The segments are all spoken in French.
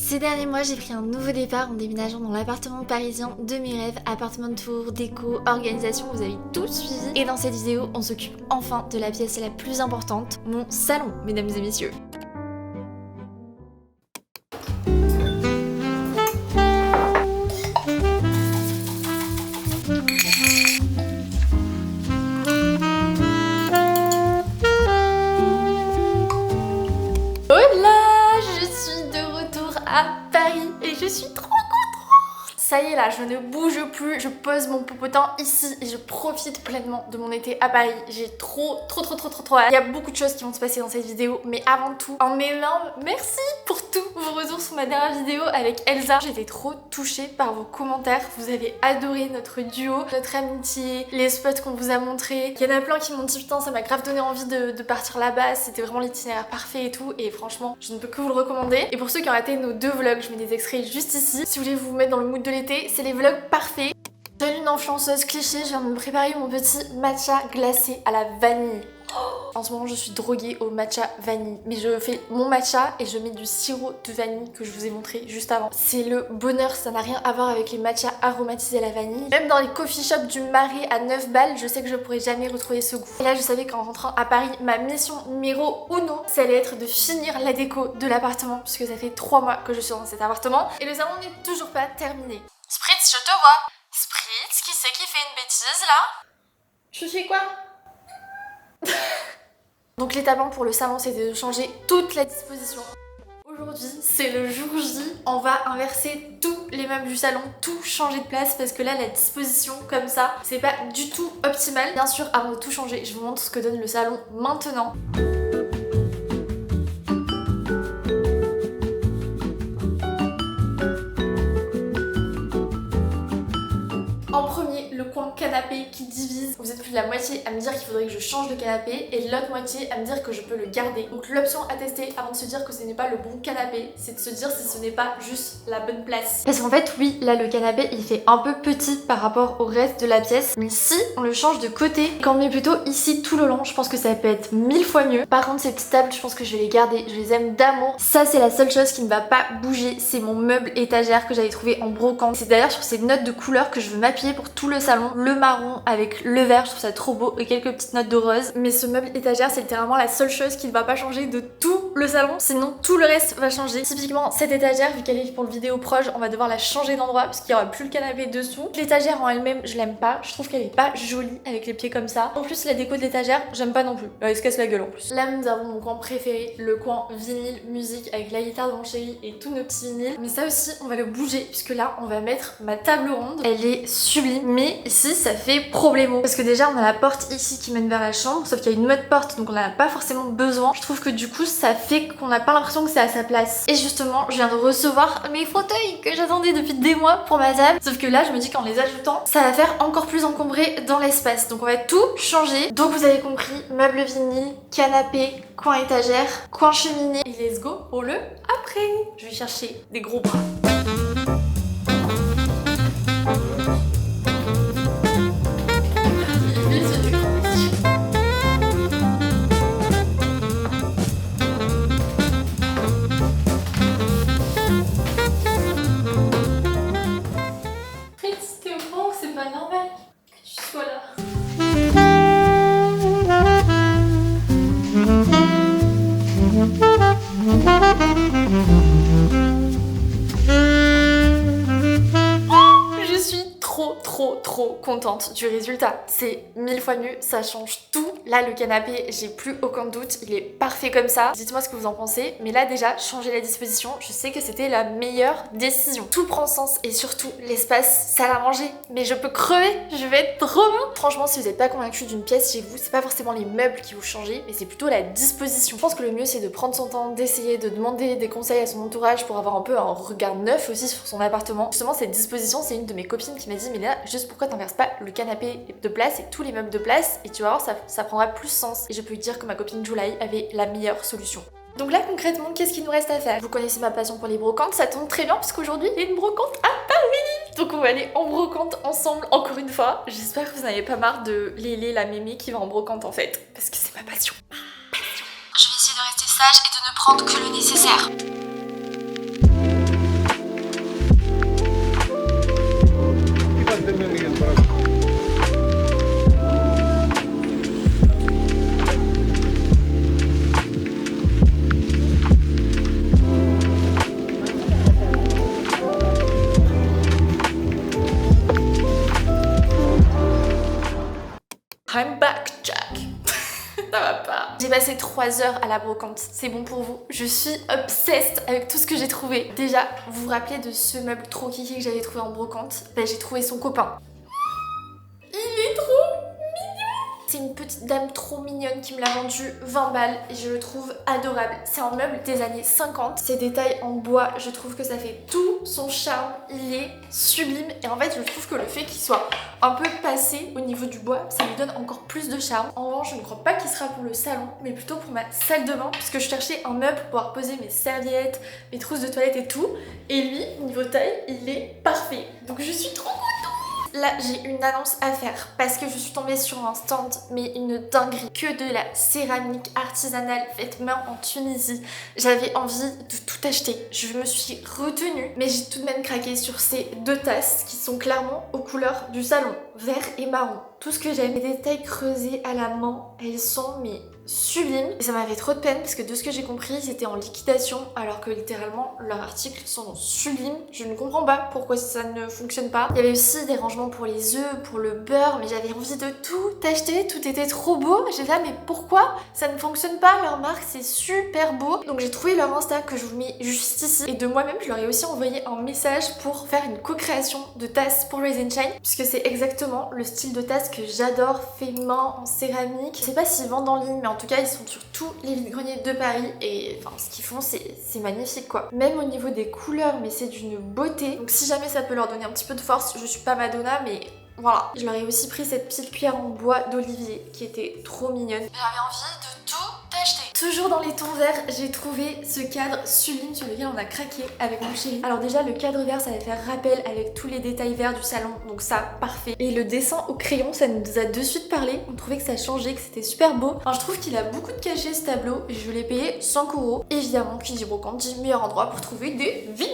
Ces derniers mois, j'ai pris un nouveau départ en déménageant dans l'appartement parisien de mes rêves. Appartement de tour, déco, organisation, vous avez tout suivi. Et dans cette vidéo, on s'occupe enfin de la pièce la plus importante, mon salon, mesdames et messieurs. À Paris et je suis trop contente. Ça y est là, je ne bouge plus, je pose mon popotin ici et je profite pleinement de mon été à Paris. J'ai trop hâte. Il y a beaucoup de choses qui vont se passer dans cette vidéo, mais avant tout, un énorme merci pour tous vos retours sur ma dernière vidéo avec Elsa. J'étais trop touchée par vos commentaires, vous avez adoré notre duo, notre amitié, les spots qu'on vous a montrés. Il y en a plein qui m'ont dit putain ça m'a grave donné envie de partir là-bas, c'était vraiment l'itinéraire parfait et tout, et franchement je ne peux que vous le recommander. Et pour ceux qui ont raté nos deux vlogs, je mets des extraits juste ici. Si vous voulez vous mettre dans le mood de l'été, c'est les vlogs parfaits. Telle une influenceuse cliché, je viens de me préparer mon petit matcha glacé à la vanille. En ce moment je suis droguée au matcha vanille, mais je fais mon matcha et je mets du sirop de vanille que je vous ai montré juste avant. C'est le bonheur, ça n'a rien à voir avec les matchas aromatisés à la vanille. Même dans les coffee shops du Marais à 9 balles, je sais que je pourrais jamais retrouver ce goût. Et là je savais qu'en rentrant à Paris, ma mission numéro uno, ça allait être de finir la déco de l'appartement, puisque ça fait 3 mois que je suis dans cet appartement et le salon n'est toujours pas terminé. Spritz, je te vois. Spritz, qui c'est qui fait une bêtise là? Je fais quoi? Donc l'étape 1 pour le salon, c'était de changer toute la disposition. Aujourd'hui, c'est le jour J. On va inverser tous les meubles du salon, tout changer de place parce que là, la disposition comme ça, c'est pas du tout optimal. Bien sûr, avant de tout changer, je vous montre ce que donne le salon maintenant. En premier, le coin canapé qui divise. Vous êtes plus de la moitié à me dire qu'il faudrait que je change de canapé et l'autre moitié à me dire que je peux le garder. Donc l'option à tester avant de se dire que ce n'est pas le bon canapé, c'est de se dire si ce n'est pas juste la bonne place. Parce qu'en fait, oui, là le canapé il fait un peu petit par rapport au reste de la pièce, mais si on le change de côté, qu'on le met plutôt ici tout le long, je pense que ça peut être 1000 fois mieux. Par contre, ces petites tables, je pense que je vais les garder, je les aime d'amour. Ça, c'est la seule chose qui ne va pas bouger, c'est mon meuble étagère que j'avais trouvé en brocante. C'est d'ailleurs sur ces notes de couleur que je veux m'appuyer pour tout le salon, le marron avec le vert, je trouve ça trop beau, et quelques petites notes de rose. Mais ce meuble étagère, c'est littéralement la seule chose qui ne va pas changer de tout le salon, sinon tout le reste va changer. Typiquement cette étagère, vu qu'elle est pour le vidéo proche, on va devoir la changer d'endroit parce qu'il n'y aura plus le canapé dessous. L'étagère en elle-même, je l'aime pas, je trouve qu'elle est pas jolie avec les pieds comme ça. En plus la déco de l'étagère, j'aime pas non plus, elle se casse la gueule en plus. Là nous avons mon coin préféré, le coin vinyle, musique avec la guitare de mon chéri et tous nos petits vinyles. Mais ça aussi on va le bouger puisque là on va mettre ma table ronde, elle est sublime. Mais ici ça fait problémo parce que déjà on a la porte ici qui mène vers la chambre, sauf qu'il y a une autre porte donc on en a pas forcément besoin. Je trouve que du coup ça fait qu'on n'a pas l'impression que c'est à sa place. Et justement je viens de recevoir mes fauteuils que j'attendais depuis des mois pour ma table, sauf que là je me dis qu'en les ajoutant ça va faire encore plus encombré dans l'espace, donc on va tout changer. Donc vous avez compris, meuble vinyle, canapé, coin étagère, coin cheminée et let's go pour le après. Je vais chercher des gros bras. Trop contente du résultat, c'est 1000 fois mieux, ça change tout. Là le canapé, j'ai plus aucun doute, il est parfait comme ça. Dites-moi ce que vous en pensez, mais là déjà changer la disposition, je sais que c'était la meilleure décision. Tout prend sens et surtout l'espace, salle à manger, mais je peux crever, je vais être trop bien. Franchement si vous n'êtes pas convaincu d'une pièce chez vous, c'est pas forcément les meubles qui vous changent, mais c'est plutôt la disposition. Je pense que le mieux c'est de prendre son temps, d'essayer de demander des conseils à son entourage pour avoir un peu un regard neuf aussi sur son appartement. Justement cette disposition, c'est une de mes copines qui m'a dit mais là juste pourquoi t'inverses pas le canapé de place et tous les meubles de place et tu vas voir ça prendra plus sens. Et je peux lui dire que ma copine Julie avait la meilleure solution. Donc là concrètement qu'est-ce qu'il nous reste à faire? Vous connaissez ma passion pour les brocantes, ça tombe très bien parce qu'aujourd'hui il y a une brocante à Paris. Donc on va aller en brocante ensemble encore une fois. J'espère que vous n'avez pas marre de Lélé la mémé qui va en brocante en fait, parce que c'est ma passion. Je vais essayer de rester sage et de ne prendre que le nécessaire. passé 3 heures à la brocante, c'est bon pour vous. Je suis obsessed avec tout ce que j'ai trouvé. Déjà, vous vous rappelez de ce meuble trop kiki que j'avais trouvé en brocante? Bah, j'ai trouvé son copain. Il est trop mignon! C'est une petite dame trop mignonne qui me l'a vendu 20 balles et je le trouve adorable. C'est un meuble des années 50. Ces détails en bois, je trouve que ça fait tout son charme. Il est sublime et en fait je trouve que le fait qu'il soit un peu passé au niveau du bois, ça lui donne encore plus de charme. En revanche, je ne crois pas qu'il sera pour le salon, mais plutôt pour ma salle de bain, puisque je cherchais un meuble pour pouvoir poser mes serviettes, mes trousses de toilette et tout. Et lui, niveau taille, il est parfait. Donc je suis trop contente. Là, j'ai une annonce à faire parce que je suis tombée sur un stand, mais une dinguerie, que de la céramique artisanale faite main en Tunisie. J'avais envie de tout acheter. Je me suis retenue, mais j'ai tout de même craqué sur ces 2 tasses qui sont clairement aux couleurs du salon, vert et marron. Tout ce que j'aime, les détails creusés à la main, elles sont mais sublimes. Et ça m'avait trop de peine parce que de ce que j'ai compris, c'était en liquidation alors que littéralement leurs articles sont sublimes. Je ne comprends pas pourquoi ça ne fonctionne pas. Il y avait aussi des rangements pour les œufs, pour le beurre, mais j'avais envie de tout acheter, tout était trop beau. J'étais là, mais pourquoi ça ne fonctionne pas? Leur marque, c'est super beau. Donc j'ai trouvé leur Insta que je vous mets juste ici. Et de moi-même, je leur ai aussi envoyé un message pour faire une co-création de tasses pour Rise and Shine, puisque c'est exactement le style de tasse que j'adore, fait main en céramique. Je sais pas s'ils vendent en ligne, mais en tout cas ils sont sur tous les vides-greniers de Paris et enfin ce qu'ils font c'est magnifique quoi. Même au niveau des couleurs, mais c'est d'une beauté. Donc si jamais ça peut leur donner un petit peu de force, je suis pas Madonna mais voilà. Je leur ai aussi pris cette petite cuillère en bois d'olivier qui était trop mignonne. J'avais envie de tout acheter. Toujours dans les tons verts, j'ai trouvé ce cadre sublime sur lequel on a craqué avec mon chéri. Alors déjà le cadre vert, ça va faire rappel avec tous les détails verts du salon, donc ça parfait. Et le dessin au crayon, ça nous a de suite parlé. On trouvait que ça changeait, que c'était super beau. Enfin, je trouve qu'il a beaucoup de cachet ce tableau. Je l'ai payé 5 €. Évidemment, qui dit brocante dit meilleur endroit pour trouver des vinyles.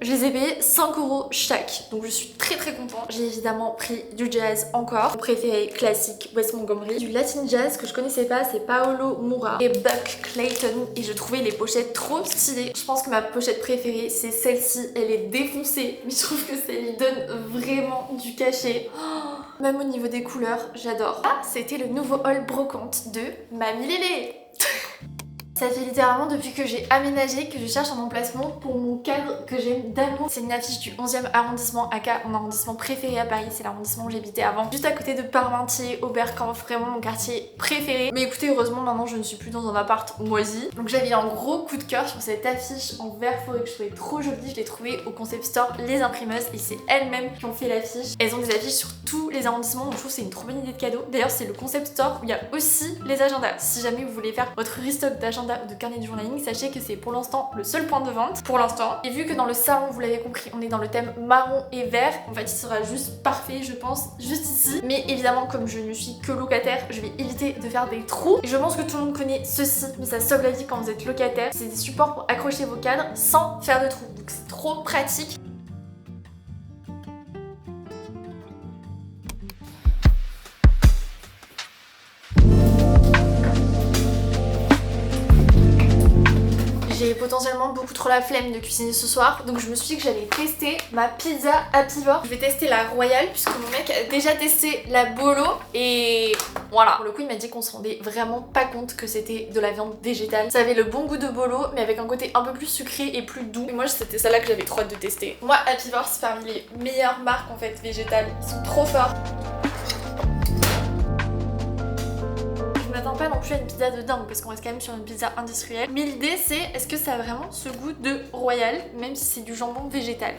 Je les ai payés 5 € chaque, donc je suis très contente. J'ai évidemment pris du jazz encore. Mon préféré classique, Wes Montgomery. Du latin jazz que je connaissais pas, c'est Paolo Moura et Buck Clayton. Et je trouvais les pochettes trop stylées. Je pense que ma pochette préférée, c'est celle-ci. Elle est défoncée, mais je trouve que ça lui donne vraiment du cachet. Oh, même au niveau des couleurs, j'adore. Ah, c'était le nouveau haul brocante de Mamie Lélé. Ça fait littéralement depuis que j'ai aménagé que je cherche un emplacement pour mon cadre que j'aime d'amour. C'est une affiche du 11e arrondissement, aka mon arrondissement préféré à Paris, c'est l'arrondissement où j'habitais avant. Juste à côté de Parmentier, Oberkampf, vraiment mon quartier préféré. Mais écoutez, heureusement maintenant je ne suis plus dans un appart moisi. Donc j'avais un gros coup de cœur sur cette affiche en vert forêt que je trouvais trop jolie. Je l'ai trouvée au concept store Les Imprimeuses et c'est elles-mêmes qui ont fait l'affiche. Elles ont des affiches sur tous les arrondissements, donc je trouve que c'est une trop bonne idée de cadeau. D'ailleurs c'est le concept store où il y a aussi les agendas. Si jamais vous voulez faire votre restock d'agendas ou de carnet de journaling, sachez que c'est pour l'instant le seul point de vente pour l'instant. Et vu que dans le salon, vous l'avez compris, on est dans le thème marron et vert, en fait il sera juste parfait je pense, juste ici. Mais évidemment comme je ne suis que locataire, je vais éviter de faire des trous. Et je pense que tout le monde connaît ceci, mais ça sauve la vie quand vous êtes locataire. C'est des supports pour accrocher vos cadres sans faire de trous, donc c'est trop pratique. J'ai potentiellement beaucoup trop la flemme de cuisiner ce soir, donc je me suis dit que j'allais tester ma pizza Happy Wor. Je vais tester la royale puisque mon mec a déjà testé la bolo et voilà. Pour le coup il m'a dit qu'on se rendait vraiment pas compte que c'était de la viande végétale. Ça avait le bon goût de bolo mais avec un côté un peu plus sucré et plus doux. Et moi c'était celle-là que j'avais trop hâte de tester. Moi Happy Wor c'est parmi les meilleures marques en fait végétales. Ils sont trop forts. Je m'attends pas non plus à une pizza de dingue parce qu'on reste quand même sur une pizza industrielle. Mais l'idée c'est est-ce que ça a vraiment ce goût de royal même si c'est du jambon végétal.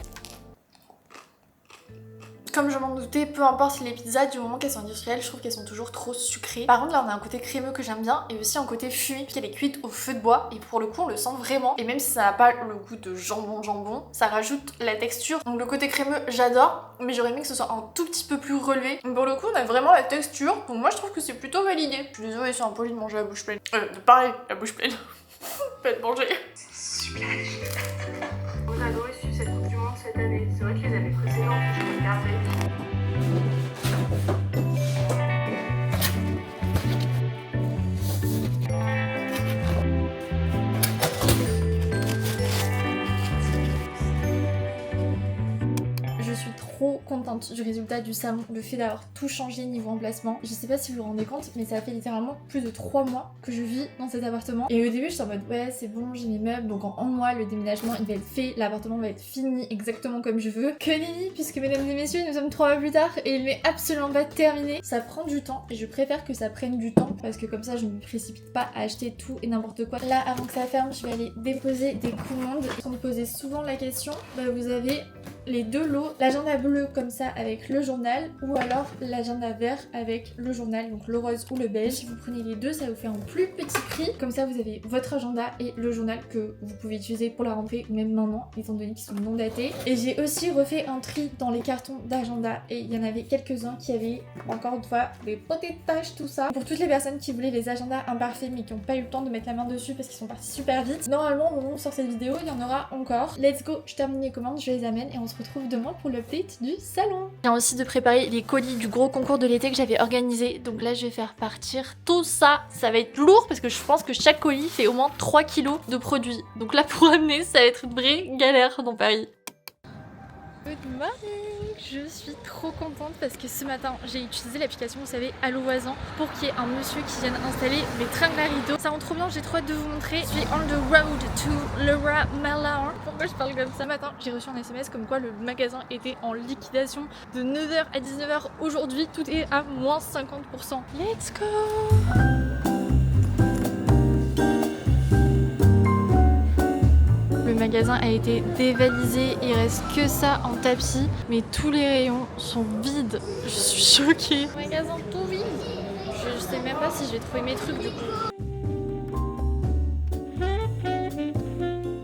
Comme je m'en doutais, peu importe les pizzas, du moment qu'elles sont industrielles, je trouve qu'elles sont toujours trop sucrées. Par contre là on a un côté crémeux que j'aime bien et aussi un côté fumé puisqu'elle est cuite au feu de bois et pour le coup on le sent vraiment. Et même si ça n'a pas le goût de jambon, ça rajoute la texture. Donc le côté crémeux j'adore, mais j'aurais aimé que ce soit un tout petit peu plus relevé. Donc pour le coup on a vraiment la texture, donc moi je trouve que c'est plutôt validé. Je suis désolée, c'est impoli de manger la bouche pleine. De parler la bouche pleine. Pas de manger. Super. On a adoré suivre cette Coupe du Monde cette année. C'est vrai que les années précédentes, je regardais. Je suis trop contente du résultat du salon, le fait d'avoir tout changé niveau emplacement. Je sais pas si vous vous rendez compte, mais ça fait littéralement plus de 3 mois que je vis dans cet appartement. Et au début, j'étais en mode ouais, c'est bon, j'ai mes meubles, donc en un mois, le déménagement il va être fait, l'appartement va être fini exactement comme je veux. Que nenni, puisque mesdames et messieurs, nous sommes 3 mois plus tard et il n'est absolument pas terminé. Ça prend du temps et je préfère que ça prenne du temps parce que comme ça, je ne me précipite pas à acheter tout et n'importe quoi. Là, avant que ça ferme, je vais aller déposer des commandes. On me posait souvent la question, bah vous avez les deux lots, l'agenda bleu comme ça avec le journal ou alors l'agenda vert avec le journal, donc le rose ou le beige. Si vous prenez les deux, ça vous fait un plus petit prix. Comme ça, vous avez votre agenda et le journal que vous pouvez utiliser pour la rentrée ou même maintenant, étant donné qu'ils sont non datés. Et j'ai aussi refait un tri dans les cartons d'agenda et il y en avait quelques-uns qui avaient, encore une fois, des petites taches, tout ça. Pour toutes les personnes qui voulaient les agendas imparfaits mais qui n'ont pas eu le temps de mettre la main dessus parce qu'ils sont partis super vite, normalement, au moment où on sort cette vidéo, il y en aura encore. Let's go, je termine les commandes, je les amène et on se retrouve demain pour l'update du salon. Je viens aussi de préparer les colis du gros concours de l'été que j'avais organisé. Donc là, je vais faire partir tout ça. Ça va être lourd parce que je pense que chaque colis fait au moins 3 kilos de produits. Donc là, pour amener, ça va être une vraie galère dans Paris. Good morning! Je suis trop contente parce que ce matin j'ai utilisé l'application, vous savez, Allo Voisin, pour qu'il y ait un monsieur qui vienne installer mes tringles à rideaux. Ça rend trop bien, j'ai trop hâte de vous montrer. Je suis on the road to Leroy Merlin. Pourquoi je parle comme ça? Ce matin j'ai reçu un SMS comme quoi le magasin était en liquidation de 9h à 19h aujourd'hui. Tout est à moins 50%. Let's go! Le magasin a été dévalisé, il reste que ça en tapis, mais tous les rayons sont vides. Je suis choquée. Le magasin tout vide. Je sais même pas si je vais trouver mes trucs du coup.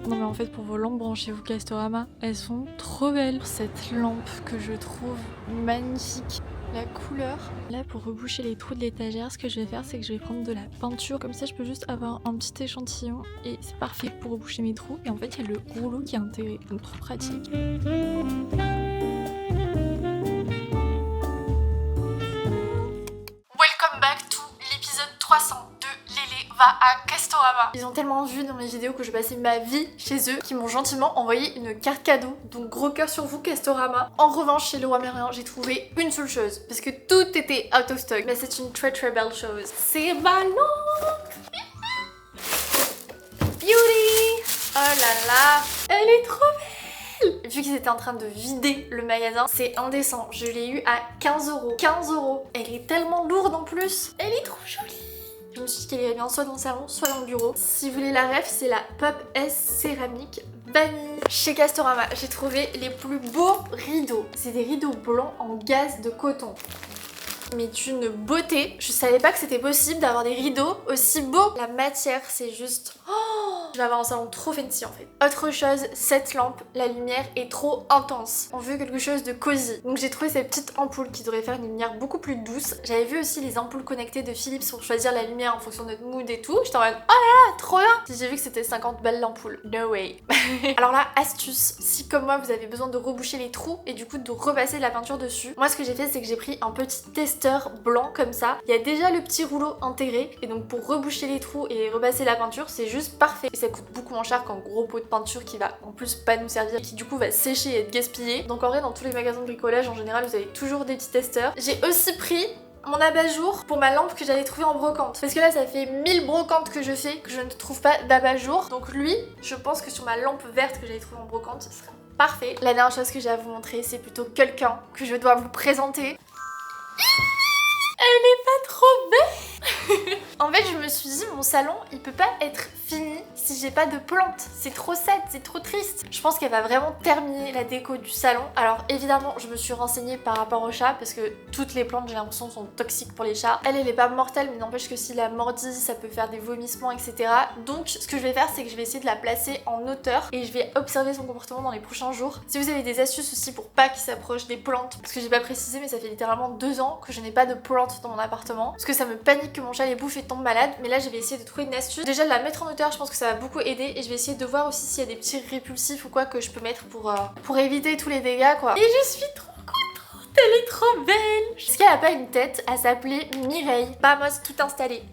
Non mais en fait pour vos lampes branchez-vous Castorama, elles sont trop belles. Cette lampe que je trouve magnifique. La couleur. Là pour reboucher les trous de l'étagère, ce que je vais faire c'est que je vais prendre de la peinture, comme ça je peux juste avoir un petit échantillon et c'est parfait pour reboucher mes trous. Et en fait il y a le rouleau qui est intégré, donc trop pratique. Welcome back to l'épisode 300 de Lélé va à Castorama. Ils ont tellement vu dans mes vidéos que je passais ma vie chez eux qu'ils m'ont gentiment envoyé une carte cadeau. Donc gros cœur sur vous Castorama. En revanche chez Leroy Merlin j'ai trouvé une seule chose parce que tout était out of stock. Mais c'est une très très belle chose. C'est ma lampe. Beauty. Oh là là. Elle est trop belle. Vu qu'ils étaient en train de vider le magasin, c'est indécent. Je l'ai eu à 15 €. 15 €. Elle est tellement lourde en plus. Elle est trop jolie. Je me suis dit qu'elle irait bien soit dans le salon, soit dans le bureau. Si vous voulez la ref, c'est la Pop S céramique vanille. Chez Castorama, j'ai trouvé les plus beaux rideaux. C'est des rideaux blancs en gaze de coton. Mais d'une beauté. Je savais pas que c'était possible d'avoir des rideaux aussi beaux. La matière, c'est juste... Oh, je vais avoir un salon trop fancy en fait. Autre chose, cette lampe, la lumière est trop intense. On veut quelque chose de cosy. Donc j'ai trouvé ces petites ampoules qui devraient faire une lumière beaucoup plus douce. J'avais vu aussi les ampoules connectées de Philips pour choisir la lumière en fonction de notre mood et tout. J'étais en mode, oh là là, trop bien. J'ai vu que c'était 50 balles l'ampoule. No way. Alors là, astuce. Si comme moi, vous avez besoin de reboucher les trous et du coup de repasser de la peinture dessus. Moi, ce que j'ai fait, c'est que j'ai pris un petit testeur blanc comme ça. Il y a déjà le petit rouleau intégré. Et donc pour reboucher les trous et repasser la peinture, c'est juste parfait. Et ça coûte beaucoup moins cher qu'un gros pot de peinture qui va en plus pas nous servir et qui du coup va sécher et être gaspillé. Donc en vrai, dans tous les magasins de bricolage, en général, vous avez toujours des petits testeurs. J'ai aussi pris mon abat-jour pour ma lampe que j'avais trouvée en brocante. Parce que là, ça fait 1000 brocantes que je fais que je ne trouve pas d'abat-jour. Donc lui, je pense que sur ma lampe verte que j'avais trouvée en brocante, ce serait parfait. La dernière chose que j'ai à vous montrer, c'est plutôt quelqu'un que je dois vous présenter. Elle est pas trop belle. En fait, je me suis dit, mon salon, il peut pas être fini si j'ai pas de plantes. C'est trop sad, c'est trop triste. Je pense qu'elle va vraiment terminer la déco du salon. Alors évidemment, je me suis renseignée par rapport aux chats parce que toutes les plantes, j'ai l'impression, sont toxiques pour les chats. Elle est pas mortelle, mais n'empêche que si la mordit, ça peut faire des vomissements, etc. Donc ce que je vais faire, c'est que je vais essayer de la placer en hauteur et je vais observer son comportement dans les prochains jours. Si vous avez des astuces aussi pour pas qu'il s'approche des plantes, parce que j'ai pas précisé, mais ça fait littéralement 2 ans que je n'ai pas de plantes dans mon appartement parce que ça me panique que mon chat les bouffe et tombe malade. Mais là, je vais essayer de trouver une astuce. Déjà de la mettre en hauteur, je pense que ça va beaucoup aider et je vais essayer de voir aussi s'il y a des petits répulsifs ou quoi que je peux mettre pour éviter tous les dégâts quoi. Et je suis trop contente, elle est trop belle. Est-ce qu'elle a pas une tête à s'appeler Mireille? Vamos, tout installé.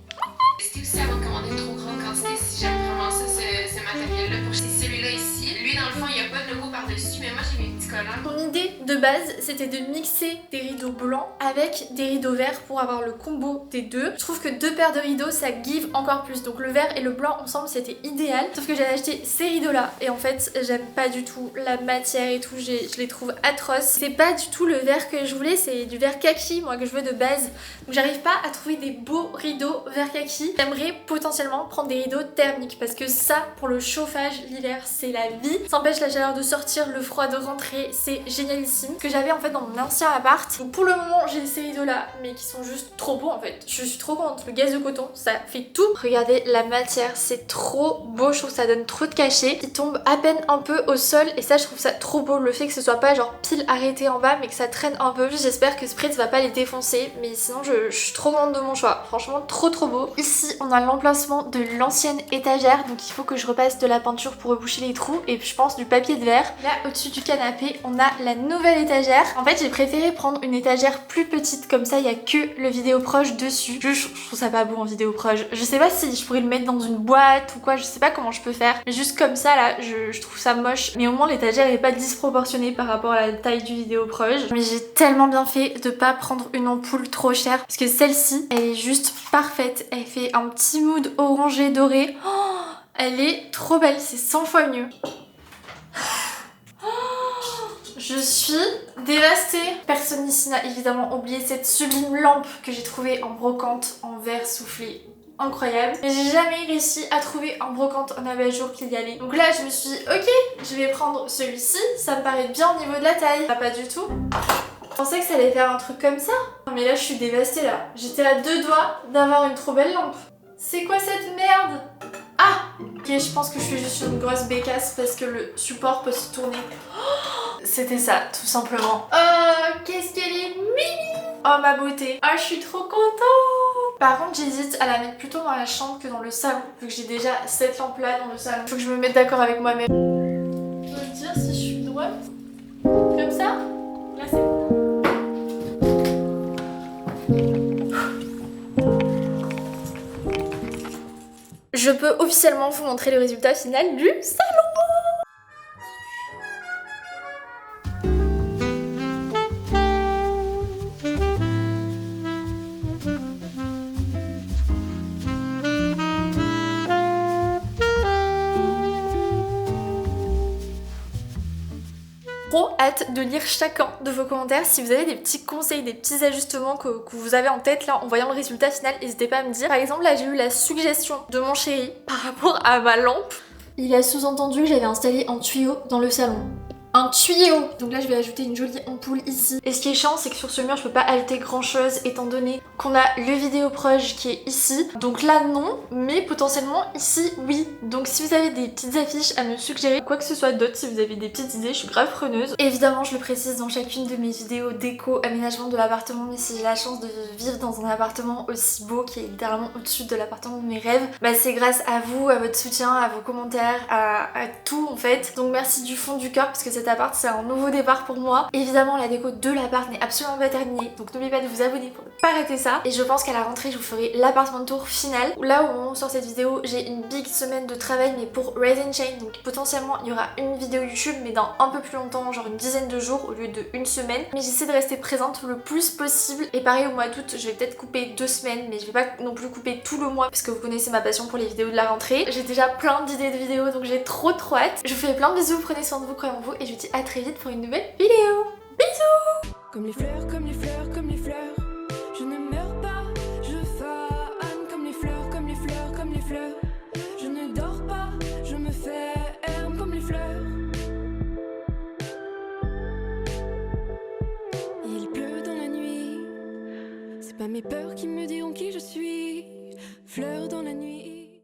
Est-ce que aussi avant de commander une trop grande quantité, si j'aime vraiment ça, ce matériel-là, pour celui-là ici. Lui, dans le fond, il n'y a pas de logo par-dessus, mais moi j'ai mes petits collant. Mon idée de base, c'était de mixer des rideaux blancs avec des rideaux verts pour avoir le combo des deux. Je trouve que deux paires de rideaux, ça give encore plus. Donc le vert et le blanc ensemble, c'était idéal. Sauf que j'ai acheté ces rideaux-là et en fait, j'aime pas du tout la matière et tout. Je les trouve atroces. C'est pas du tout le vert que je voulais, c'est du vert kaki, moi, que je veux de base. Donc j'arrive pas à trouver des beaux rideaux vert kaki. J'aimerais potentiellement prendre des rideaux thermiques parce que ça, pour le chauffage l'hiver, c'est la vie. Ça empêche la chaleur de sortir, le froid de rentrer, c'est génialissime. Ce que j'avais en fait dans mon ancien appart. Donc pour le moment, j'ai ces rideaux là, mais qui sont juste trop beaux en fait. Je suis trop contente. Le gaz de coton, ça fait tout. Regardez la matière, c'est trop beau. Je trouve que ça donne trop de cachet. Il tombe à peine un peu au sol et ça, je trouve ça trop beau. Le fait que ce soit pas genre pile arrêté en bas, mais que ça traîne un peu. J'espère que Spritz va pas les défoncer, mais sinon je suis trop contente de mon choix. Franchement, trop beau. Ici, on a l'emplacement de l'ancienne étagère, donc il faut que je repasse de la peinture pour reboucher les trous et je pense du papier de verre. Là, au-dessus du canapé, on a la nouvelle étagère. En fait, j'ai préféré prendre une étagère plus petite, comme ça, il y a que le vidéo proche dessus. Je trouve ça pas beau en vidéo proche. Je sais pas si je pourrais le mettre dans une boîte ou quoi, je sais pas comment je peux faire. Mais juste comme ça, là, je trouve ça moche. Mais au moins, l'étagère est pas disproportionnée par rapport à la taille du vidéo proche. Mais j'ai tellement bien fait de pas prendre une ampoule trop chère parce que celle-ci, elle est juste parfaite. Elle fait un petit mood orangé doré. Oh, elle est trop belle, c'est 100 fois mieux. Je suis dévastée. Personne ici n'a évidemment oublié cette sublime lampe que j'ai trouvée en brocante en verre soufflé. Incroyable. Mais j'ai jamais réussi à trouver un brocante en abat-jour qu'il y allait. Donc là, je me suis dit, ok, je vais prendre celui-ci. Ça me paraît bien au niveau de la taille. Pas du tout. Je pensais que ça allait faire un truc comme ça. Mais là, je suis dévastée là. J'étais à 2 doigts d'avoir une trop belle lampe. C'est quoi cette merde? Ah! Ok, je pense que je suis juste une grosse bécasse parce que le support peut se tourner. C'était ça, tout simplement. Oh, qu'est-ce qu'elle est mimi! Oh, ma beauté. Ah, je suis trop contente! Par contre, j'hésite à la mettre plutôt dans la chambre que dans le salon, vu que j'ai déjà cette lampe-là dans le salon. Faut que je me mette d'accord avec moi-même. Je peux me dire si je suis droite? Comme ça? Là, c'est bon. Je peux officiellement vous montrer le résultat final du salon. Trop hâte de lire chacun de vos commentaires. Si vous avez des petits conseils, des petits ajustements que vous avez en tête là en voyant le résultat final, n'hésitez pas à me dire. Par exemple, là j'ai eu la suggestion de mon chéri par rapport à ma lampe. Il a sous-entendu que j'avais installé un tuyau dans le salon. Un tuyau! Donc là je vais ajouter une jolie ampoule ici. Et ce qui est chiant c'est que sur ce mur je peux pas ajouter grand chose étant donné qu'on a le vidéo proche qui est ici. Donc là non, mais potentiellement ici oui. Donc si vous avez des petites affiches à me suggérer, quoi que ce soit d'autre, si vous avez des petites idées, je suis grave preneuse. Évidemment je le précise dans chacune de mes vidéos déco, aménagement de l'appartement, mais si j'ai la chance de vivre dans un appartement aussi beau qui est littéralement au-dessus de l'appartement de mes rêves, bah c'est grâce à vous, à votre soutien, à vos commentaires, à tout en fait. Donc merci du fond du cœur parce que cet appart c'est un nouveau départ pour moi. Évidemment la déco de l'appart n'est absolument pas terminée, donc n'oubliez pas de vous abonner pour ne pas rater ça. Et je pense qu'à la rentrée je vous ferai l'appartement tour final. Là au moment où on sort cette vidéo j'ai une big semaine de travail mais pour Rise and Shine, donc potentiellement il y aura une vidéo YouTube mais dans un peu plus longtemps, genre une dizaine de jours au lieu de une semaine. Mais j'essaie de rester présente le plus possible et pareil au mois d'août je vais peut-être couper 2 semaines mais je vais pas non plus couper tout le mois parce que vous connaissez ma passion pour les vidéos de la rentrée. J'ai déjà plein d'idées de vidéos donc j'ai trop hâte. Je vous fais plein de bisous, prenez soin de vous, croyez en vous et je vous dis à très vite pour une nouvelle vidéo. Bisous! Comme les fleurs, comme les fleurs, comme les fleurs. Je ne meurs pas, je fane. Comme les fleurs, comme les fleurs, comme les fleurs. Je ne dors pas, je me ferme comme les fleurs. Il pleut dans la nuit. C'est pas mes peurs qui me diront qui je suis. Fleurs dans la nuit.